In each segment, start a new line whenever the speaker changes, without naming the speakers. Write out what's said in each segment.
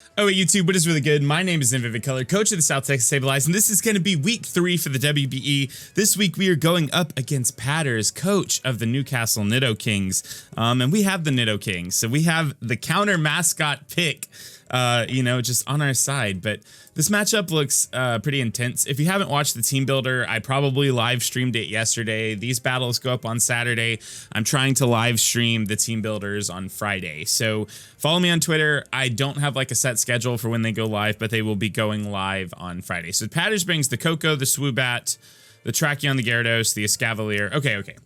Oh, hey YouTube, what is really good? My name is Vivid Color, coach of the South Texas Sableyes, and this is going to be week 3 for the WBE. This week we are going up against Patterrz, coach of the Newcastle Nidokings, and we have the Nidokings, so we have the counter mascot pick, just on our side. But this matchup looks pretty intense. If you haven't watched the team builder, I probably live streamed it yesterday. These battles go up on Saturday. I'm trying to live stream the team builders on Friday, so follow me on Twitter. I don't have like a set schedule for when they go live, but they will be going live on Friday. So Patterrz brings the Coco, the Swoobat, the Tracheon, the Gyarados, the Escavalier. Okay.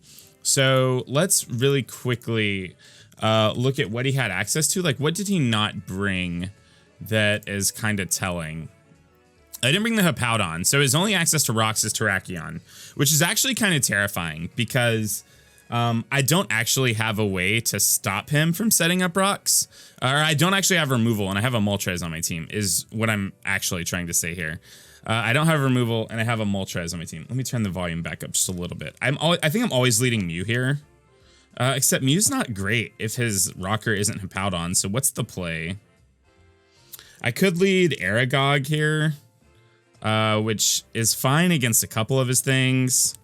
So let's really quickly look at what he had access to. Like, what did he not bring that is kind of telling? I didn't bring the Hippowdon, so his only access to rocks is Terrakion, which is actually kind of terrifying because I don't actually have a way to stop him from setting up rocks. Or I don't actually have removal, and I have a Moltres on my team, is what I'm actually trying to say here. I don't have removal, and I have a Moltres on my team. Let me turn the volume back up just a little bit. I think I'm always leading Mew here. Except Mew's not great if his rocker isn't Hippowdon, so what's the play? I could lead Aragog here, which is fine against a couple of his things.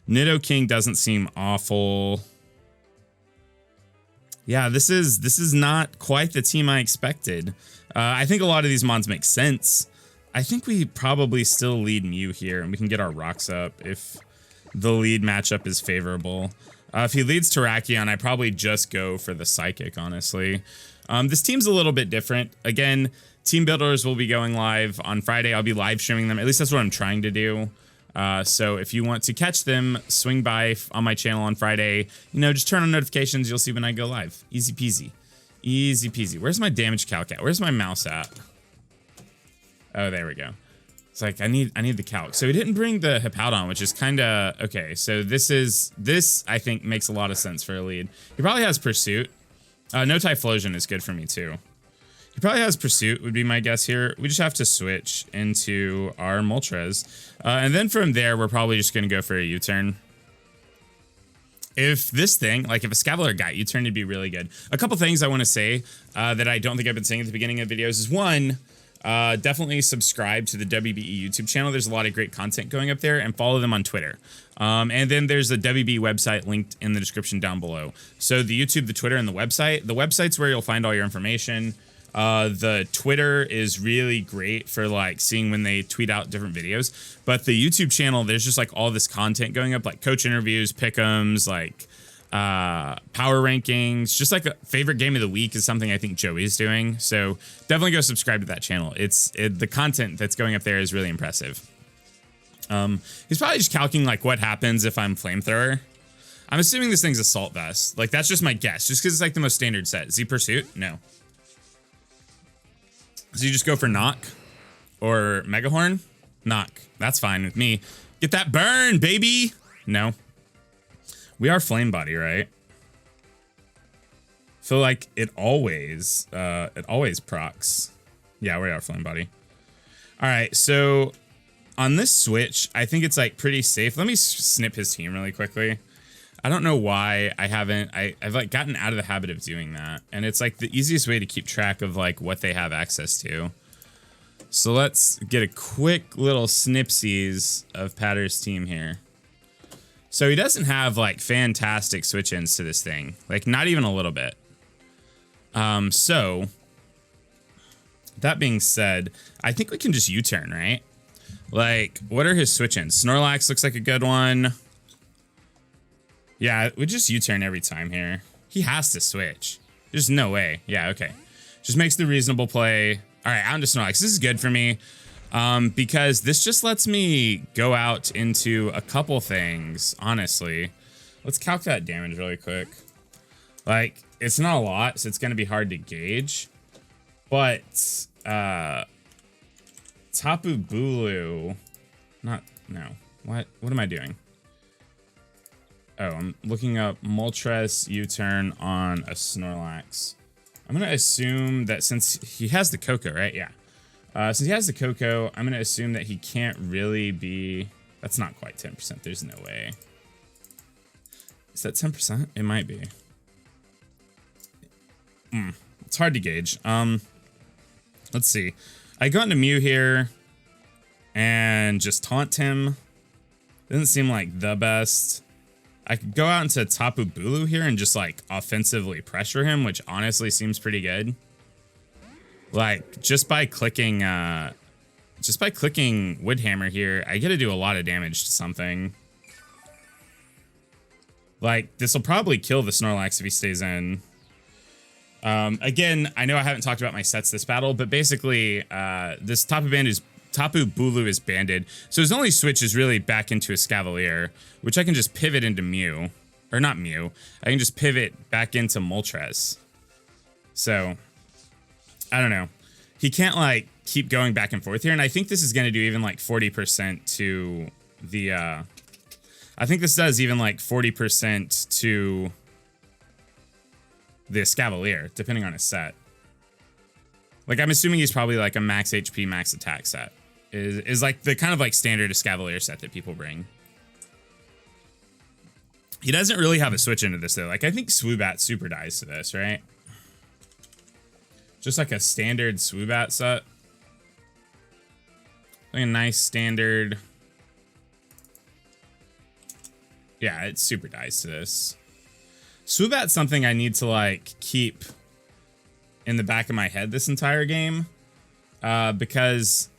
Nidoking doesn't seem awful. Yeah, this is not quite the team I expected. I think a lot of these mons make sense. I think we probably still lead Mew here, and we can get our rocks up if the lead matchup is favorable. If he leads Terrakion, I probably just go for the Psychic, honestly. This team's a little bit different. Again, team builders will be going live on Friday. I'll be live streaming them. At least that's what I'm trying to do. So if you want to catch them, swing by on my channel on Friday. Just turn on notifications. You'll see when I go live. Easy peasy. Easy peasy. Where's my damage calc at? Where's my mouse at? Oh, there we go. It's like I need the calc. So he didn't bring the Hippowdon, which is kind of okay. So this I think makes a lot of sense for a lead. He probably has Pursuit. No Typhlosion is good for me too. He probably has Pursuit, would be my guess here. We just have to switch into our Moltres. And then from there, we're probably just going to go for a U-turn. If this thing, like if a Escavalier got U-turn, it'd be really good. A couple things I want to say that I don't think I've been saying at the beginning of the videos is one, definitely subscribe to the WBE YouTube channel. There's a lot of great content going up there, and follow them on Twitter. And then there's the WBE website linked in the description down below. So the YouTube, the Twitter, and the website. The website's where you'll find all your information. The Twitter is really great for like seeing when they tweet out different videos, but the YouTube channel, there's just like all this content going up, like coach interviews, pick'ems, like power rankings, just like a favorite game of the week is something I think Joey's doing. So definitely go subscribe to that channel. The content that's going up there is really impressive. He's probably just calculating like what happens if I'm flamethrower. I'm assuming this thing's assault vest. Like that's just my guess, just because it's like the most standard set. Is he Pursuit? No. So you just go for Knock or Megahorn? Knock. That's fine with me. Get that burn, baby. No. We are Flame Body, right? Feel like it always procs. Yeah, we are Flame Body. All right, so on this switch, I think it's like pretty safe. Let me snip his team really quickly. I don't know why I've like gotten out of the habit of doing that. And it's like the easiest way to keep track of like what they have access to. So let's get a quick little snipsies of Patterrz team here. So he doesn't have like fantastic switch ins to this thing, like not even a little bit. So that being said, I think we can just U-turn, right? Like, what are his switch ins? Snorlax looks like a good one. Yeah, we just U-turn every time here. He has to switch. There's no way. Yeah, okay. Just makes the reasonable play. All right, on to Snorlax. This is good for me because this just lets me go out into a couple things, honestly. Let's calc that damage really quick. Like, it's not a lot, so it's going to be hard to gauge. But Tapu Bulu... No. What am I doing? Oh, I'm looking up Moltres U-turn on a Snorlax. I'm going to assume that since he has the Coco, right? Yeah. Since he has the Coco, I'm going to assume that he can't really be... That's not quite 10%. There's no way. Is that 10%? It might be. It's hard to gauge. Let's see. I go into Mew here and just taunt him. Doesn't seem like the best. I could go out into TAPU BULU here and just like offensively pressure him, which honestly seems pretty good. Like just by clicking Woodhammer here, I get to do a lot of damage to something. Like this will probably kill the Snorlax if he stays in. Again, I know I haven't talked about my sets this battle, but basically this TAPU BULU is banded, so his only switch is really back into a Sableyes, which I can just pivot into Mew. Or not Mew. I can just pivot back into Moltres. So, I don't know. He can't, like, keep going back and forth here, and I think this is going to do even, like, 40% to the, I think this does even, like, 40% to the Sableyes, depending on his set. Like, I'm assuming he's probably, like, a max HP, max attack set. Is like the kind of like standard Sableyes set that people bring. He doesn't really have a switch into this though. Like I think Swoobat super dies to this, right? Just like a standard Swoobat set. Like a nice standard. Yeah, it super dies to this. Swoobat's something I need to like keep in the back of my head this entire game. Because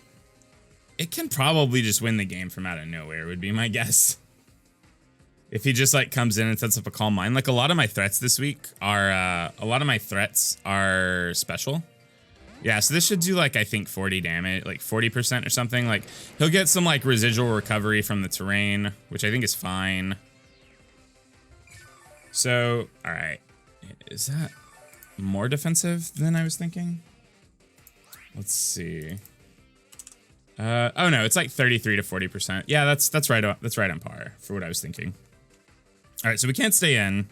it can probably just win the game from out of nowhere, would be my guess. If he just like comes in and sets up a Calm Mind. Like a lot of my threats this week are, special. Yeah, so this should do like, I think 40 damage, like 40% or something. Like he'll get some like residual recovery from the terrain, which I think is fine. So, all right. Is that more defensive than I was thinking? Let's see. Oh no, it's like 33 to 40%. Yeah, that's right on par for what I was thinking. All right, so we can't stay in.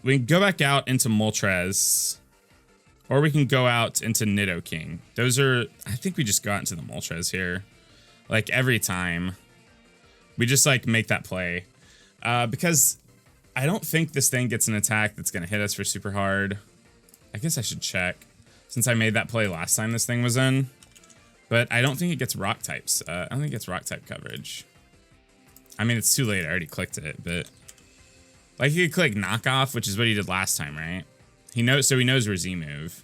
We can go back out into Moltres, or we can go out into Nidokings. Those are, I think we just go out into the Moltres here. Like every time. We just like make that play. Because I don't think this thing gets an attack that's gonna hit us for super hard. I guess I should check, since I made that play last time this thing was in. But I don't think it gets rock types. I don't think it gets rock type coverage. I mean, it's too late. I already clicked it, but like you could click knockoff, which is what he did last time, right? He knows, so he knows where Z move.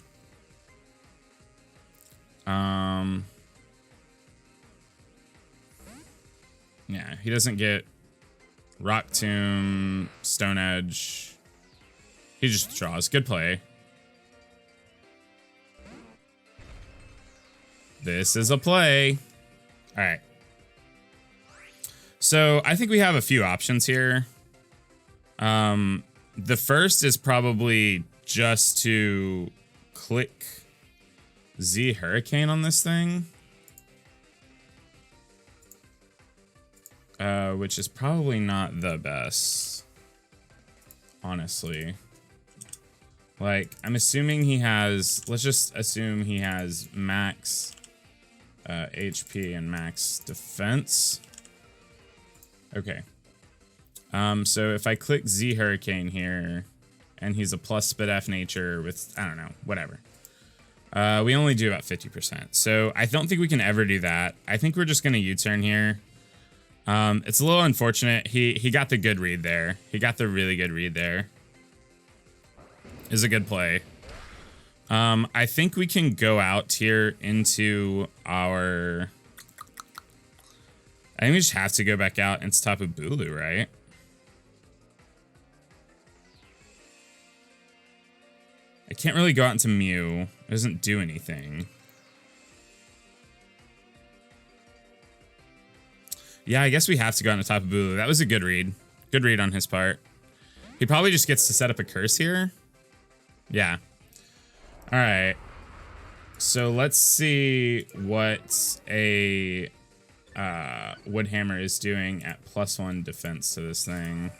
Yeah, he doesn't get Rock Tomb, Stone Edge. He just draws. Good play. This is a play. All right. So I think we have a few options here. The first is probably just to click Z Hurricane on this thing. Which is probably not the best, honestly. Like, I'm assuming he has, let's just assume he has max HP and max defense. Okay. So if I click Z Hurricane here, and he's a plus spit F nature with, I don't know, whatever. We only do about 50%. So I don't think we can ever do that. I think we're just going to U-turn here. It's a little unfortunate. He got the good read there. He got the really good read there. Is a good play. I think we can go out here into our... I think we just have to go back out into TAPU BULU, right? I can't really go out into Mew. It doesn't do anything. Yeah, I guess we have to go into TAPU BULU. That was a good read. Good read on his part. He probably just gets to set up a curse here. Yeah. All right. So let's see what a Woodhammer is doing at +1 defense to this thing.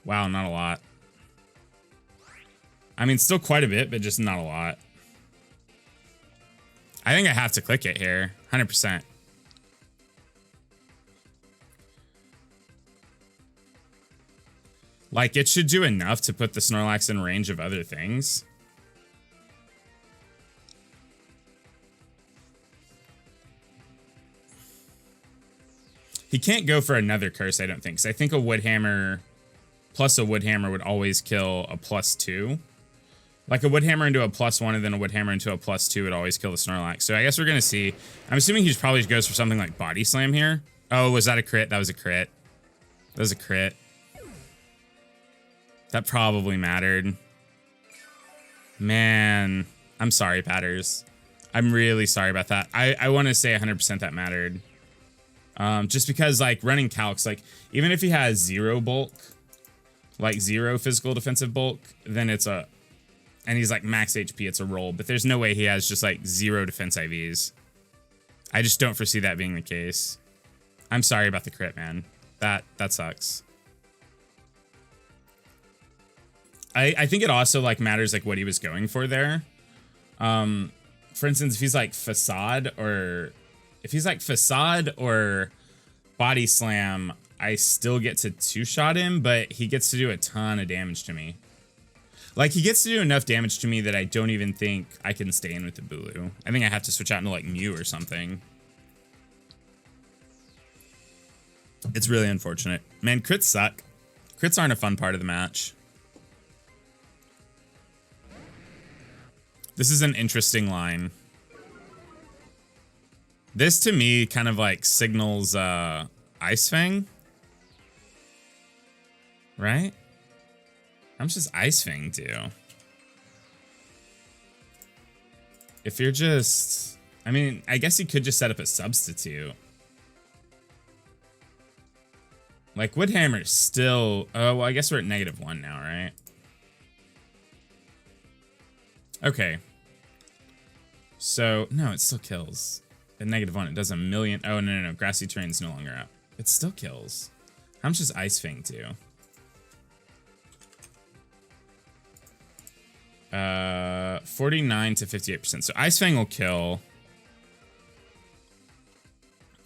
Wow, not a lot. I mean, still quite a bit, but just not a lot. I think I have to click it here, 100%. Like, it should do enough to put the Snorlax in range of other things. He can't go for another curse, I don't think. Because I think a Wood Hammer plus a Wood Hammer would always kill a +2. Like a Wood Hammer into a +1 and then a Wood Hammer into a +2 would always kill the Snorlax. So I guess we're going to see. I'm assuming he probably goes for something like Body Slam here. Oh, was that a crit? That was a crit. That was a crit. That probably mattered. Man, I'm sorry, Patterrz. I'm really sorry about that. I want to say 100% that mattered. Just because, like, running calcs, like, even if he has 0 bulk, like 0 physical defensive bulk, then it's a... And he's, like, max HP, it's a roll. But there's no way he has just, like, 0 defense IVs. I just don't foresee that being the case. I'm sorry about the crit, man. That sucks. I think it also, like, matters, like, what he was going for there. For instance, if he's, like, Facade or... If he's, like, Facade or Body Slam, I still get to 2-shot him, but he gets to do a ton of damage to me. Like, he gets to do enough damage to me that I don't even think I can stay in with the Bulu. I think I have to switch out into, like, Mew or something. It's really unfortunate. Man, crits suck. Crits aren't a fun part of the match. This is an interesting line. This, to me, kind of, like, signals Ice Fang. Right? How much does Ice Fang do? If you're just... I mean, I guess you could just set up a substitute. Like, Wood Hammer's still... Oh, well, I guess we're at -1 now, right? Okay. So, no, it still kills. At -1, it does a million... Oh, no. Grassy Terrain's no longer out. It still kills. How much does Ice Fang do? 49 to 58%. So Ice Fang will kill.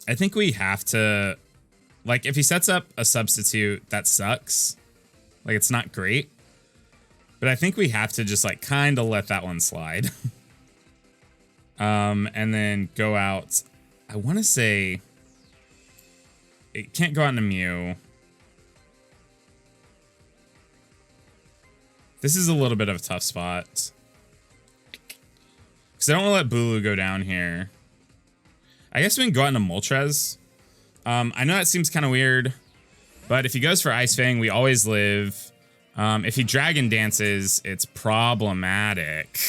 I think we have to... Like, if he sets up a substitute, that sucks. Like, it's not great. But I think we have to just, like, kind of let that one slide. And then go out. I want to say... It can't go out into Mew. This is a little bit of a tough spot. Because I don't want to let Bulu go down here. I guess we can go out into Moltres. I know that seems kind of weird. But if he goes for Ice Fang, we always live. If he Dragon Dances, it's problematic.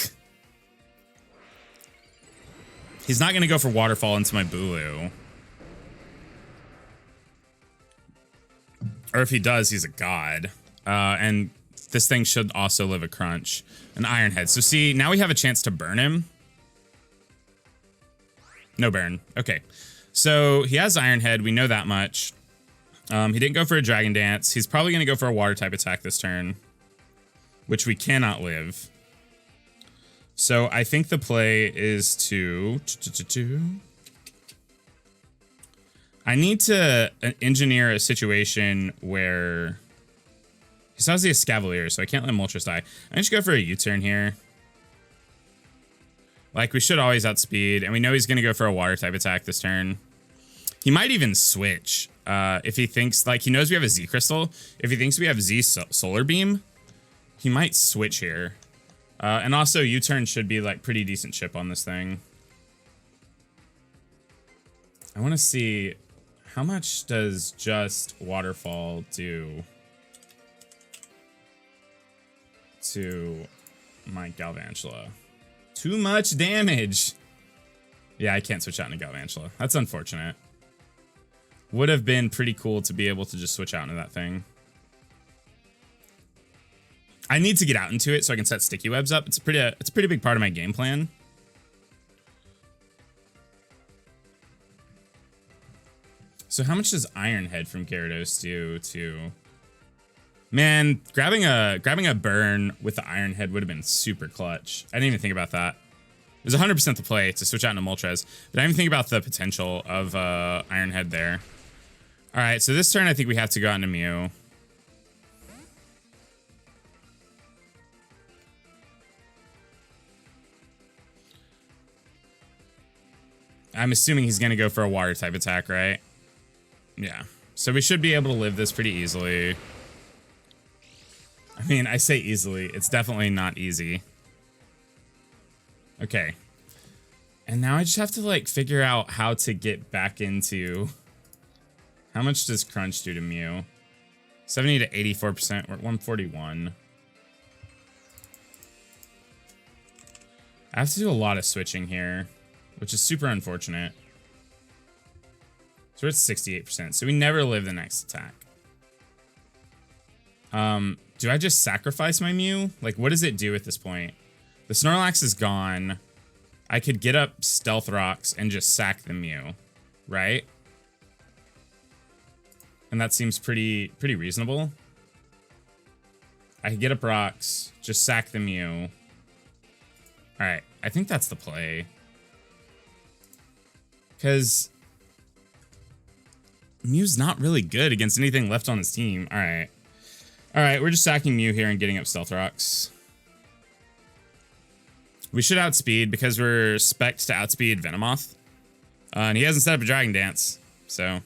He's not going to go for Waterfall into my Bulu. Or if he does, he's a god. And this thing should also live a crunch. An Iron Head. So see, now we have a chance to burn him. No burn. Okay. So he has Iron Head. We know that much. He didn't go for a Dragon Dance. He's probably going to go for a Water type attack this turn. Which we cannot live. So I think the play is to... I need to engineer a situation where... He still has the Escavalier, so I can't let Moltres die. I just go for a U-turn here. Like, we should always outspeed, and we know he's going to go for a Water type attack this turn. He might even switch. If he thinks, like, he knows we have a Z Crystal. If he thinks we have Z Solar Beam, he might switch here. And also, U-turn should be, like, pretty decent chip on this thing. I want to see, how much does just Waterfall do to my Galvantula? Too much damage. Yeah, I can't switch out into Galvantula. That's unfortunate. Would have been pretty cool to be able to just switch out into that thing. I need to get out into it so I can set sticky webs up. It's a pretty big part of my game plan. So how much does Iron Head from Gyarados do to... Man, grabbing a burn with the Iron Head would have been super clutch. I didn't even think about that. It was 100% the play to switch out into Moltres, but I didn't even think about the potential of Iron Head there. All right, so this turn I think we have to go out into Mew. I'm assuming he's going to go for a water type attack, right? Yeah. So we should be able to live this pretty easily. I mean, I say easily. It's definitely not easy. Okay. And now I just have to, like, figure out how to get back into... How much does Crunch do to Mew? 70 to 84%. We're at 141. I have to do a lot of switching here, which is super unfortunate. So we're at 68%. So we never live the next attack. Do I just sacrifice my Mew? Like, what does it do at this point? The Snorlax is gone. I could get up Stealth Rocks and just sack the Mew, right? And that seems pretty reasonable. I could get up Rocks, just sack the Mew. All right, I think that's the play. Because Mew's not really good against anything left on his team. All right. All right, we're just sacking Mew here and getting up Stealth Rocks. We should outspeed because we're spec'd to outspeed Venomoth. And he hasn't set up a Dragon Dance, so...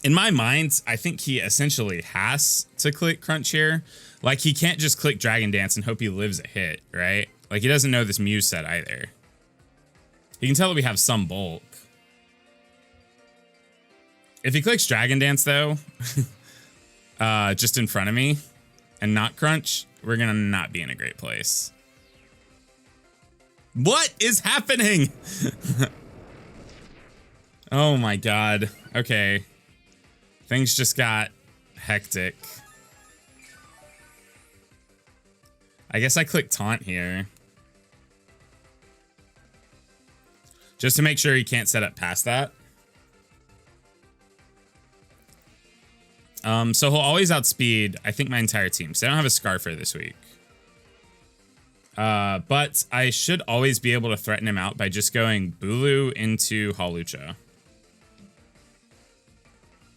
In my mind, I think he essentially has to click Crunch here. Like, he can't just click Dragon Dance and hope he lives a hit, right? Like, he doesn't know this Mew set either. He can tell that we have some bulk. If he clicks Dragon Dance, though, just in front of me, and not Crunch, we're gonna not be in a great place. What is happening? Oh my god. Okay. Things just got hectic. I guess I click Taunt here. Just to make sure he can't set up past that. So he'll always outspeed, I think, my entire team. So I don't have a Scarfer this week. But I should always be able to threaten him out by just going Bulu into Hawlucha.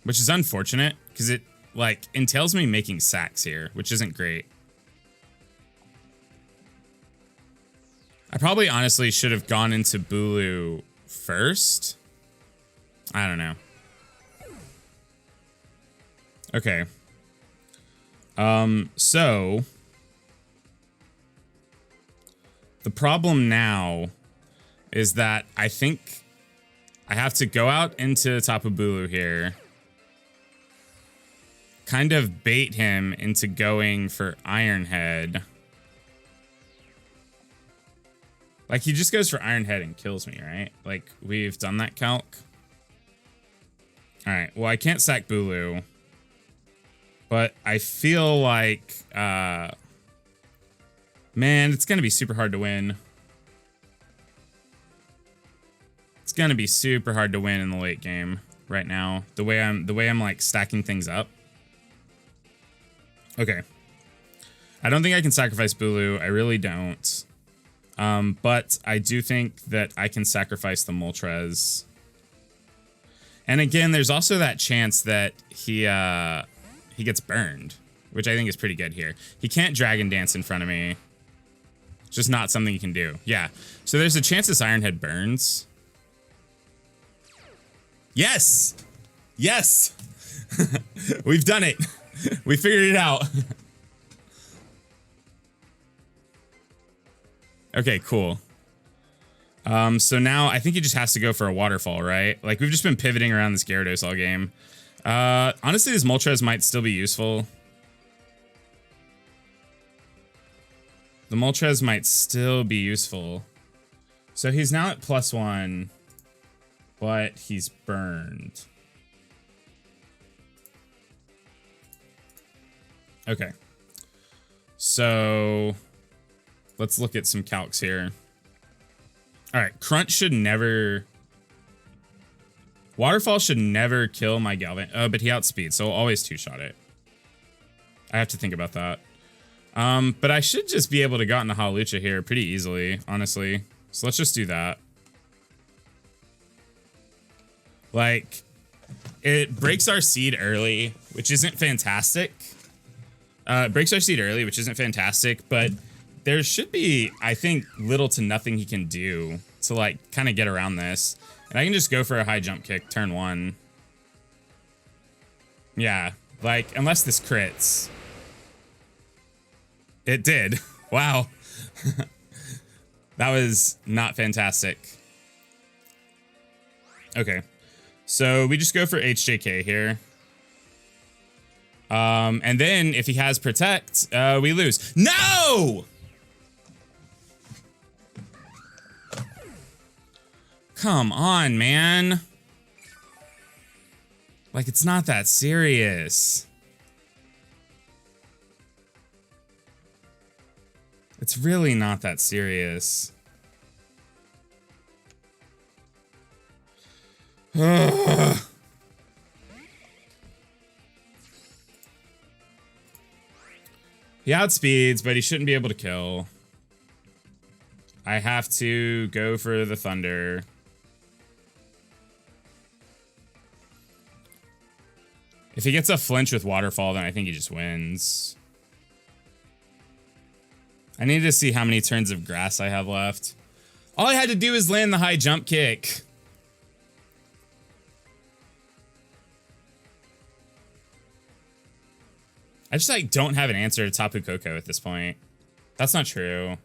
Which is unfortunate, because it, like, entails me making sacks here, which isn't great. I probably honestly should have gone into Bulu first. I don't know. Okay. So the problem now is that I think I have to go out into Tapu Bulu here, kind of bait him into going for Iron Head. Like, he just goes for Iron Head and kills me, right? Like, we've done that calc. All right, well, I can't sack Bulu. But I feel like, man, it's going to be super hard to win. It's going to be super hard to win in the late game right now. The way I'm like stacking things up. Okay. I don't think I can sacrifice Bulu. I really don't. But I do think that I can sacrifice the Moltres. And again, there's also that chance that he gets burned, which I think is pretty good here. He can't Dragon Dance in front of me. It's just not something he can do. Yeah. So there's a chance this Iron Head burns. Yes! Yes! We've done it. We figured it out. Okay, cool. So now I think he just has to go for a waterfall, right? Like, we've just been pivoting around this Gyarados all game. Honestly, this Moltres might still be useful. The Moltres might still be useful. So he's now at +1, but he's burned. Okay. So let's look at some calcs here. All right, Crunch should never... Waterfall should never kill my Galvan. Oh, but he outspeeds, so I'll always two-shot it. I have to think about that. But I should just be able to get into Hawlucha here pretty easily, honestly. So let's just do that. Like, it breaks our seed early, which isn't fantastic. It breaks our seed early, which isn't fantastic, but there should be, I think, little to nothing he can do to like kind of get around this. And I can just go for a high jump kick turn 1. Yeah, like unless this crits. It did. Wow. That was not fantastic. Okay. So we just go for HJK here. And then if he has protect, we lose. No! Come on, man. Like, it's not that serious. It's really not that serious. Ugh. He outspeeds, but he shouldn't be able to kill. I have to go for the thunder. If he gets a flinch with waterfall, then I think he just wins. I need to see how many turns of grass I have left. All I had to do is land the high jump kick. I just like don't have an answer to Tapu Koko at this point. That's not true.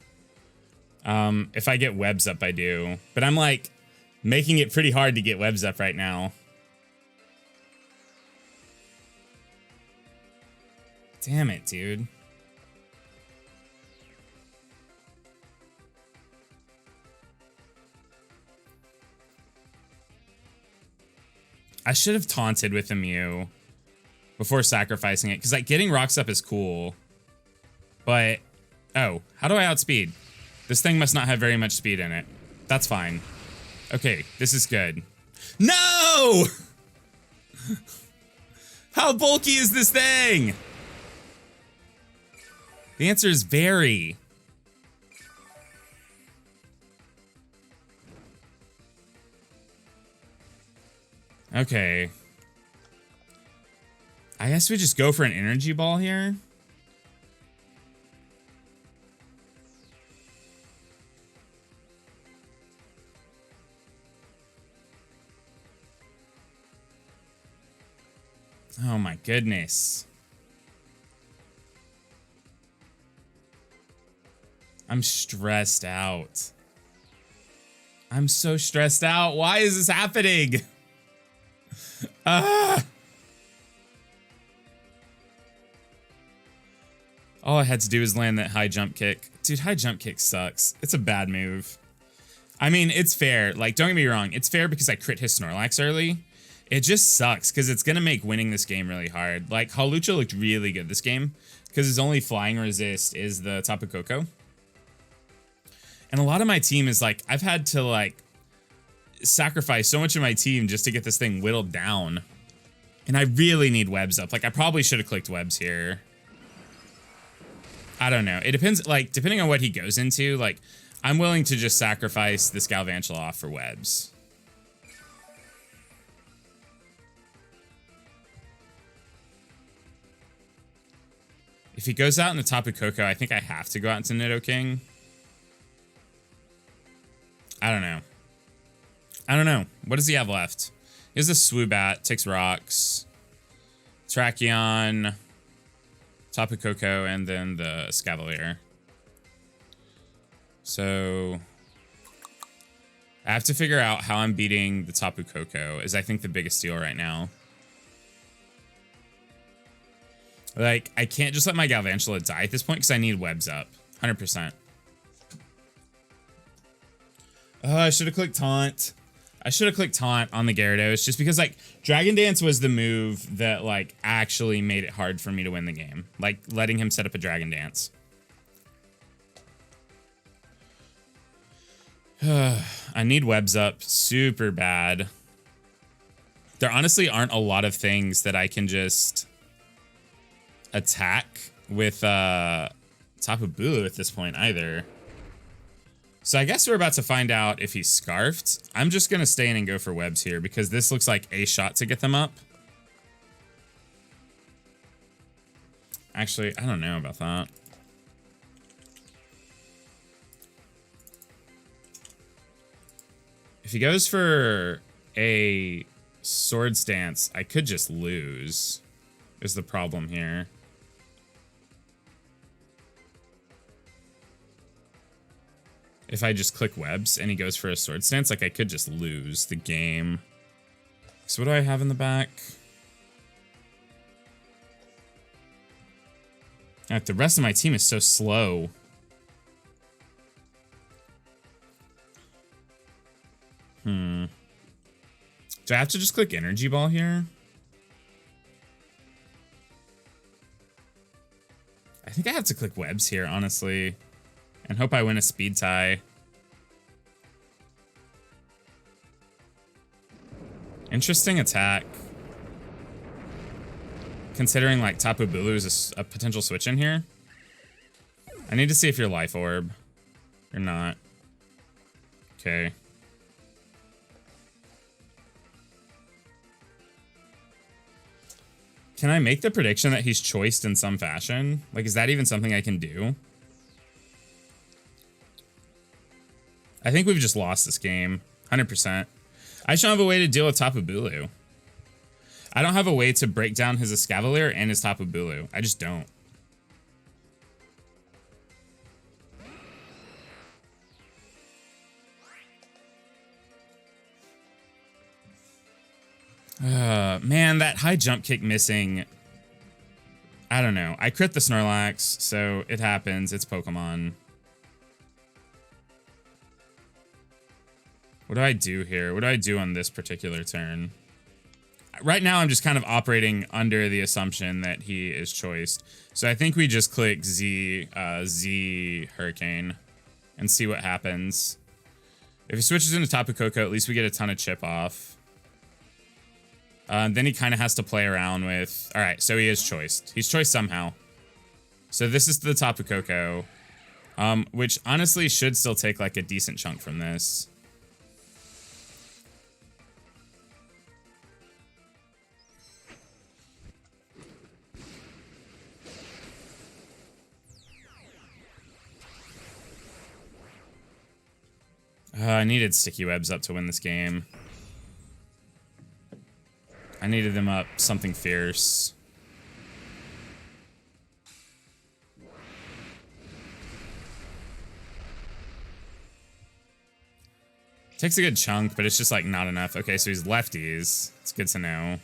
If I get webs up, I do. But I'm like making it pretty hard to get webs up right now. Damn it, dude. I should have taunted with the Mew before sacrificing it, because like getting rocks up is cool. But, oh, how do I outspeed? This thing must not have very much speed in it. That's fine. Okay, this is good. No! How bulky is this thing? The answer is very. Okay. I guess we just go for an energy ball here. Oh my goodness. I'm stressed out. I'm so stressed out. Why is this happening? Ah! All I had to do was land that high jump kick. Dude, high jump kick sucks. It's a bad move. I mean, it's fair. Like, don't get me wrong. It's fair because I crit his Snorlax early. It just sucks because it's going to make winning this game really hard. Like, Hawlucha looked really good this game because his only flying resist is the Tapu Koko. And a lot of my team is like, I've had to like sacrifice so much of my team just to get this thing whittled down. And I really need webs up. Like, I probably should have clicked webs here. I don't know. It depends, like, depending on what he goes into, like, I'm willing to just sacrifice this Galvantula off for webs. If he goes out in the Tapu Koko, I think I have to go out into Nidoking. I don't know. I don't know. What does he have left? He has a Swoobat, takes rocks, Tracheon, Tapu Koko, and then the Sableyes. So I have to figure out how I'm beating the Tapu Koko, is I think the biggest deal right now. Like, I can't just let my Galvantula die at this point because I need webs up. 100%. I should have clicked Taunt. I should have clicked Taunt on the Gyarados just because, like, Dragon Dance was the move that, like, actually made it hard for me to win the game. Like, letting him set up a Dragon Dance. I need webs up super bad. There honestly aren't a lot of things that I can just attack with Tapu Bulu at this point either. So I guess we're about to find out if he's scarfed. I'm just going to stay in and go for webs here because this looks like a shot to get them up. Actually, I don't know about that. If he goes for a sword stance, I could just lose, is the problem here. If I just click webs and he goes for a sword stance, like I could just lose the game. So what do I have in the back? Like, the rest of my team is so slow. Do I have to just click energy ball here? I think I have to click webs here, honestly, and hope I win a speed tie. Interesting attack. Considering like TAPU BULU is a potential switch in here. I need to see if you're life orb or not. Okay. Can I make the prediction that he's choiced in some fashion? Like, is that even something I can do? I think we've just lost this game. 100%. I just don't have a way to deal with TAPU BULU. I don't have a way to break down his Escavalier and his TAPU BULU. I just don't. Man, that high jump kick missing. I don't know. I crit the Snorlax, so it happens. It's Pokemon. What do I do here? What do I do on this particular turn? Right now, I'm just kind of operating under the assumption that he is choiced. So I think we just click Z Hurricane and see what happens. If he switches into Tapu Koko, at least we get a ton of chip off. Then he kind of has to play around with... All right, so he is choiced. He's choiced somehow. So this is the Tapu Koko, which honestly should still take like a decent chunk from this. I needed sticky webs up to win this game. I needed them up something fierce. Takes a good chunk, but it's just like not enough. Okay, so he's lefties. It's good to know.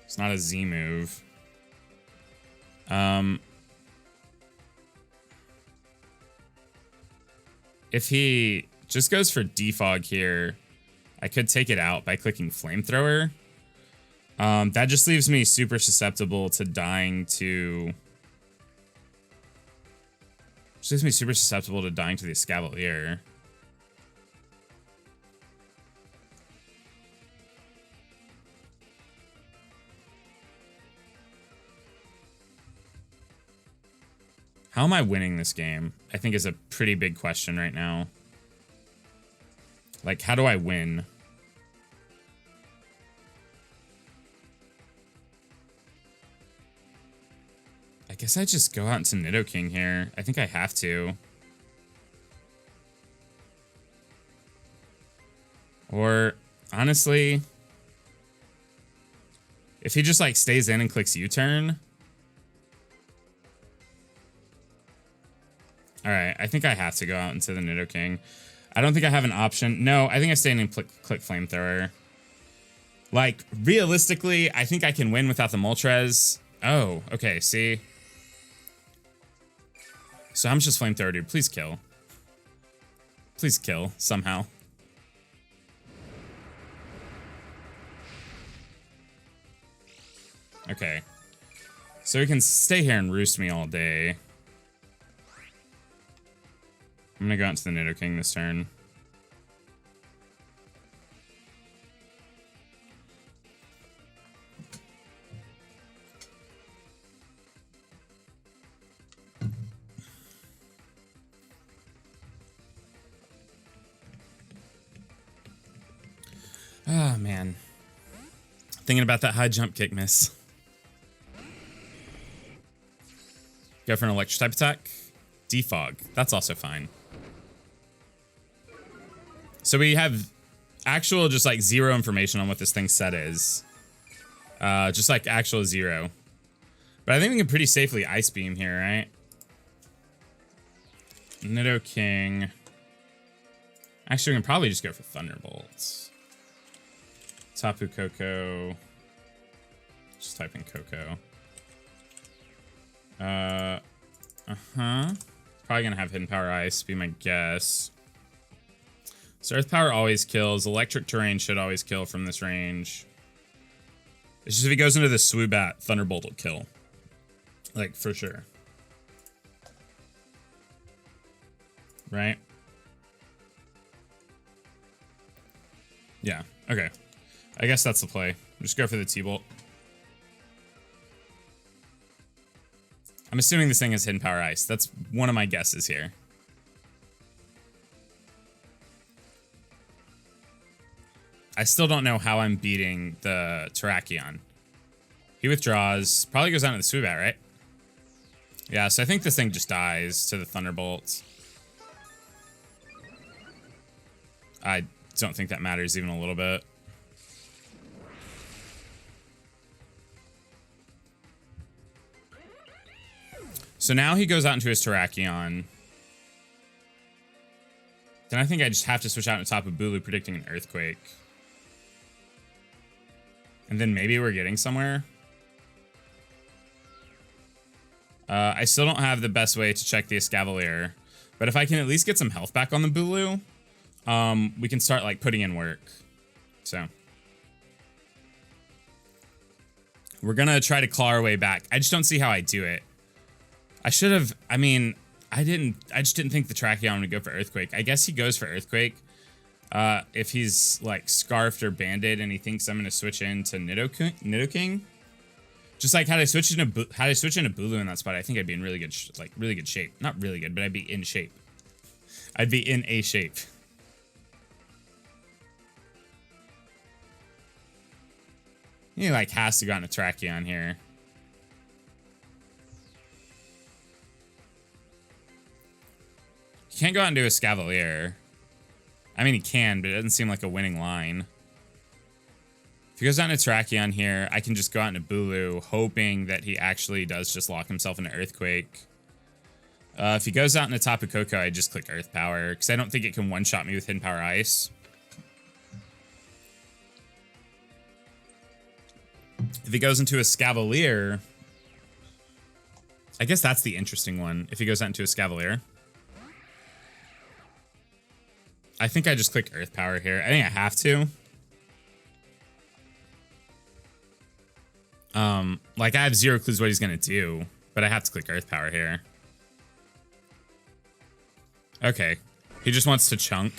It's not a Z move. If he just goes for defog here, I could take it out by clicking flamethrower. That just leaves me super susceptible to dying to... Just leaves me super susceptible to dying to the Escavalier. How am I winning this game? I think is a pretty big question right now. Like, how do I win? I guess I just go out into Nidoking here. I think I have to. Or, honestly, if he just, like, stays in and clicks U-turn... Alright, I think I have to go out into the Nidoking. I don't think I have an option. No, I think I stay in and click Flamethrower. Like, realistically, I think I can win without the Moltres. Oh, okay, see? So I'm just Flamethrower, dude. Please kill. Please kill, somehow. Okay. So he can stay here and roost me all day. I'm gonna go out to the Nidoking this turn. Oh, man. Thinking about that high jump kick miss. Go for an electric type attack. Defog. That's also fine. So we have actual just like zero information on what this thing's set is. Just like actual zero. But I think we can pretty safely Ice Beam here, right? Nidoking. Actually, we can probably just go for Thunderbolts. Tapu Koko. Just type in Koko. Probably gonna have Hidden Power Ice, be my guess. So Earth Power always kills. Electric Terrain should always kill from this range. It's just if he goes into the Swoobat, Thunderbolt will kill. Like, for sure. Right? Yeah, okay. I guess that's the play. Just go for the T-Bolt. I'm assuming this thing has Hidden Power Ice. That's one of my guesses here. I still don't know how I'm beating the Terrakion. He withdraws. Probably goes down to the Swoobat, right? Yeah, so I think this thing just dies to the Thunderbolt. I don't think that matters even a little bit. So now he goes out into his Terrakion. Then I think I just have to switch out into Tapu Bulu, predicting an Earthquake. And then maybe we're getting somewhere. I still don't have the best way to check the Escavalier. But if I can at least get some health back on the Bulu, we can start like putting in work. So we're gonna try to claw our way back. I just don't see how I do it. I should have, I mean, I just didn't think the Terrakion would go for Earthquake. I guess he goes for Earthquake. If he's like Scarfed or Banded and he thinks I'm gonna switch into Nidoking. Just like how I switch into Bulu in that spot, I think I'd be in really good shape. Not really good, but I'd be in shape. I'd be in a shape. He like has to go on a Terrakion here. He can't go out and do a Escavalier. I mean, he can, but it doesn't seem like a winning line. If he goes out into Terrakion here, I can just go out into Bulu, hoping that he actually does just lock himself into Earthquake. If he goes out into Tapu Koko, I just click Earth Power, because I don't think it can one-shot me with Hidden Power Ice. If he goes into a Escavalier, I guess that's the interesting one. If he goes out into a Escavalier, I think I just click Earth Power here. I think I have to. Like I have zero clues what he's gonna do, but I have to click Earth Power here. Okay, he just wants to chunk.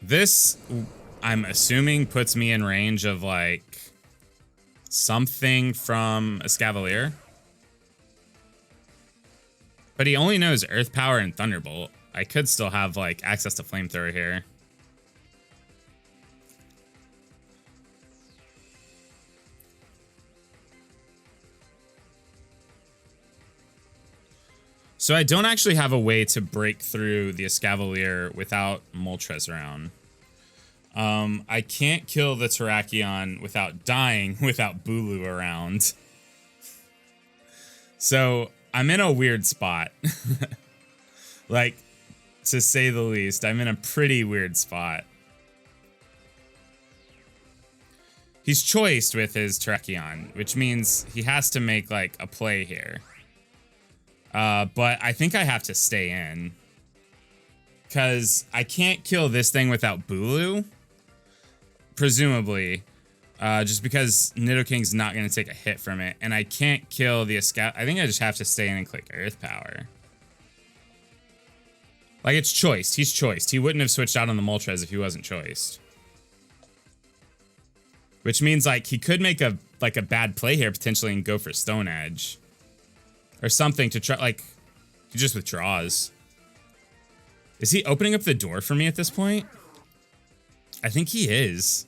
This, I'm assuming, puts me in range of like something from Escavalier. But he only knows Earth Power and Thunderbolt. I could still have like access to Flamethrower here. So I don't actually have a way to break through the Escavalier without Moltres around. I can't kill the Terrakion without dying without Bulu around. So I'm in a weird spot. Like, to say the least, I'm in a pretty weird spot. He's choiced with his Terrakion, which means he has to make like a play here. But I think I have to stay in. Because I can't kill this thing without Bulu. Presumably. Just because Nidoking's not going to take a hit from it. And I can't kill the Escav... I think I just have to stay in and click Earth Power. Like, it's choiced. He's choiced. He wouldn't have switched out on the Moltres if he wasn't choiced. Which means, like, he could make a bad play here, potentially, and go for Stone Edge. Or something to try, like, he just withdraws. Is he opening up the door for me at this point? I think he is.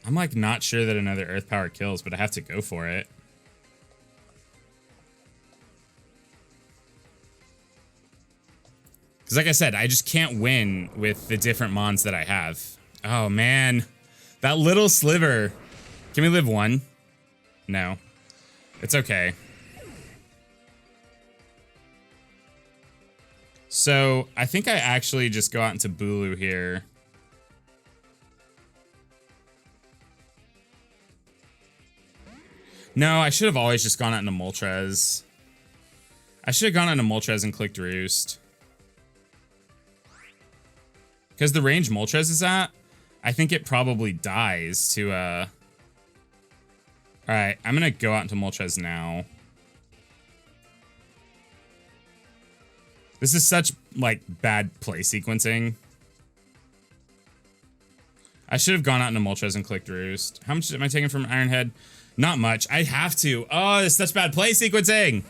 I'm like not sure that another Earth Power kills, but I have to go for it. Because like I said, I just can't win with the different mons that I have. Oh man, that little sliver. Can we live one? No, it's okay. So I think I actually just go out into Bulu here. No, I should have always just gone out into Moltres. I should have gone out into Moltres and clicked Roost. Because the range Moltres is at, I think it probably dies to, Alright, I'm gonna go out into Moltres now. This is such, like, bad play sequencing. I should have gone out into Moltres and clicked Roost. How much am I taking from Ironhead? Not much. I have to. Oh, this is such bad play sequencing.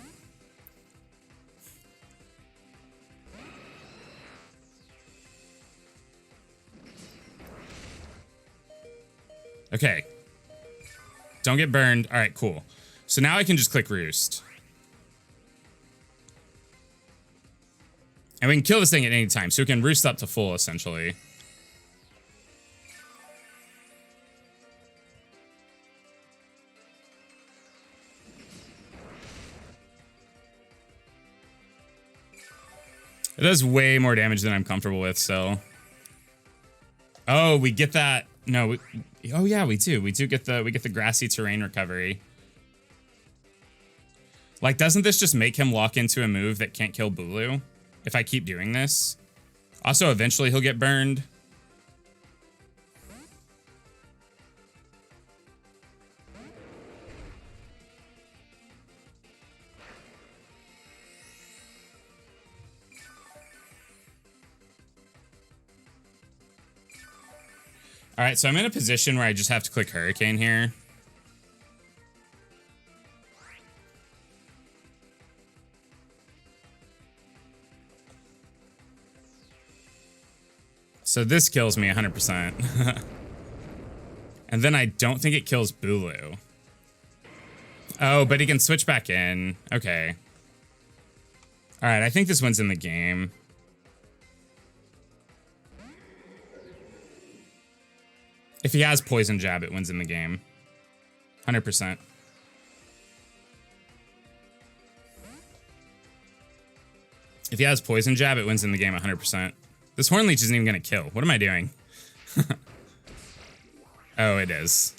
Okay. Don't get burned. All right, cool. So now I can just click Roost. And we can kill this thing at any time. So we can Roost up to full, essentially. It does way more damage than I'm comfortable with, so... Oh, we get that... No, oh yeah, we do. We get the grassy terrain recovery. Like, doesn't this just make him lock into a move that can't kill Bulu? If I keep doing this? Also, eventually he'll get burned. All right, so I'm in a position where I just have to click Hurricane here. So this kills me 100%. And then I don't think it kills Bulu. Oh, but he can switch back in. Okay. All right, I think this one's in the game. If he has Poison Jab, it wins in the game. 100%. If he has Poison Jab, it wins in the game 100%. This Horn Leech isn't even going to kill. What am I doing? Oh, it is.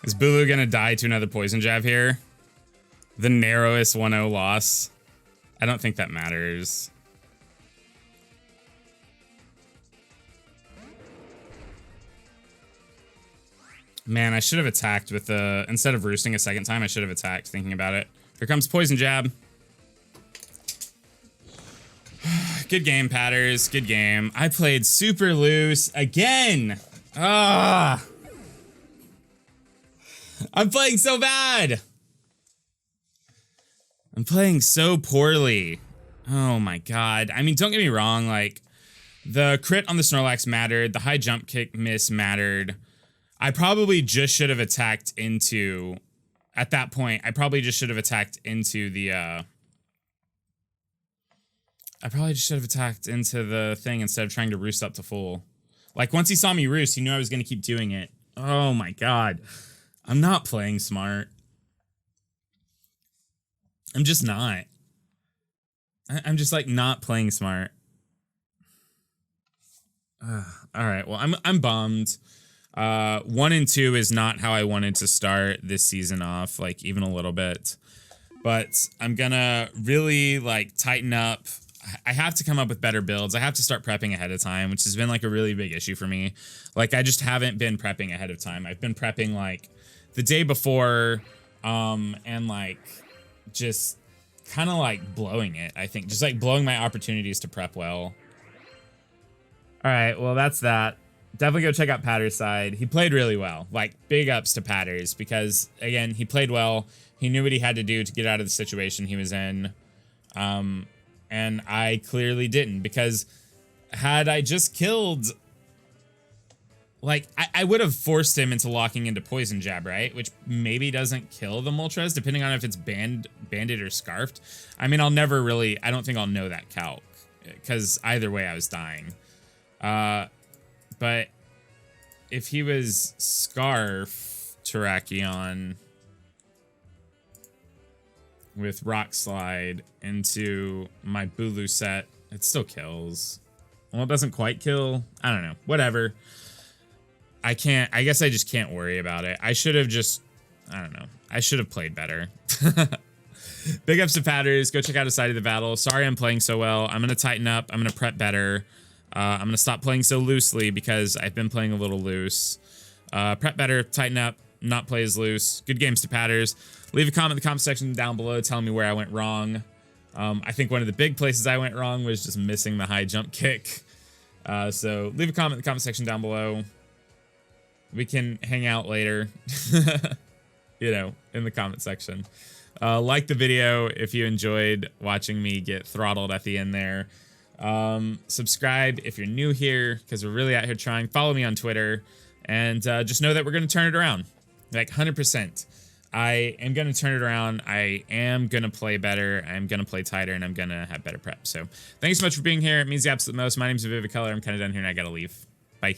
Is Bulu going to die to another Poison Jab here? The narrowest 1-0 loss. I don't think that matters. Man, I should have attacked with the... Instead of roosting a second time, I should have attacked, thinking about it. Here comes Poison Jab. Good game, Patterrz. Good game. I played super loose again. Ah! I'm playing so bad. I'm playing so poorly. Oh my god. I mean, don't get me wrong, like, the crit on the Snorlax mattered, the high jump kick miss mattered. I probably just should have attacked into... At that point, I probably just should have attacked into the, I probably just should have attacked into the thing instead of trying to roost up to full. Like, once he saw me roost, he knew I was going to keep doing it. Oh my god. I'm not playing smart. I'm just not. I'm just like not playing smart. All right. Well, I'm bummed. 1 and 2 is not how I wanted to start this season off, like even a little bit. But I'm gonna really like tighten up. I have to come up with better builds. I have to start prepping ahead of time, which has been like a really big issue for me. Like I just haven't been prepping ahead of time. I've been prepping like the day before, and like just kind of like blowing it, I think. Just like blowing my opportunities to prep well. All right, well, that's that. Definitely go check out Patterrz side. He played really well. Like, big ups to Patterrz because, again, he played well. He knew what he had to do to get out of the situation he was in. And I clearly didn't, because had I just killed, like, I would have forced him into locking into Poison Jab, right? Which maybe doesn't kill the Moltres, depending on if it's banded or scarfed. I mean, I don't think I'll know that calc, because either way I was dying. But if he was Scarf Terrakion with Rock Slide into my Bulu set, it still kills. Well, it doesn't quite kill. I don't know. Whatever. I guess I just can't worry about it. I should have just, I don't know. I should have played better. Big ups to Patterrz. Go check out his side of the battle. Sorry I'm playing so well. I'm going to tighten up. I'm going to prep better. I'm going to stop playing so loosely, because I've been playing a little loose. Prep better, tighten up, not play as loose. Good games to Patterrz. Leave a comment in the comment section down below telling me where I went wrong. I think one of the big places I went wrong was just missing the high jump kick. So leave a comment in the comment section down below. We can hang out later, you know, in the comment section. Like the video if you enjoyed watching me get throttled at the end there. Subscribe if you're new here, because we're really out here trying. Follow me on Twitter, and just know that we're going to turn it around, like 100%. I am going to turn it around. I am going to play better. I'm going to play tighter, and I'm going to have better prep. So thank you so much for being here. It means the absolute most. My name's Vivid Color. I'm kind of done here, and I got to leave. Bye.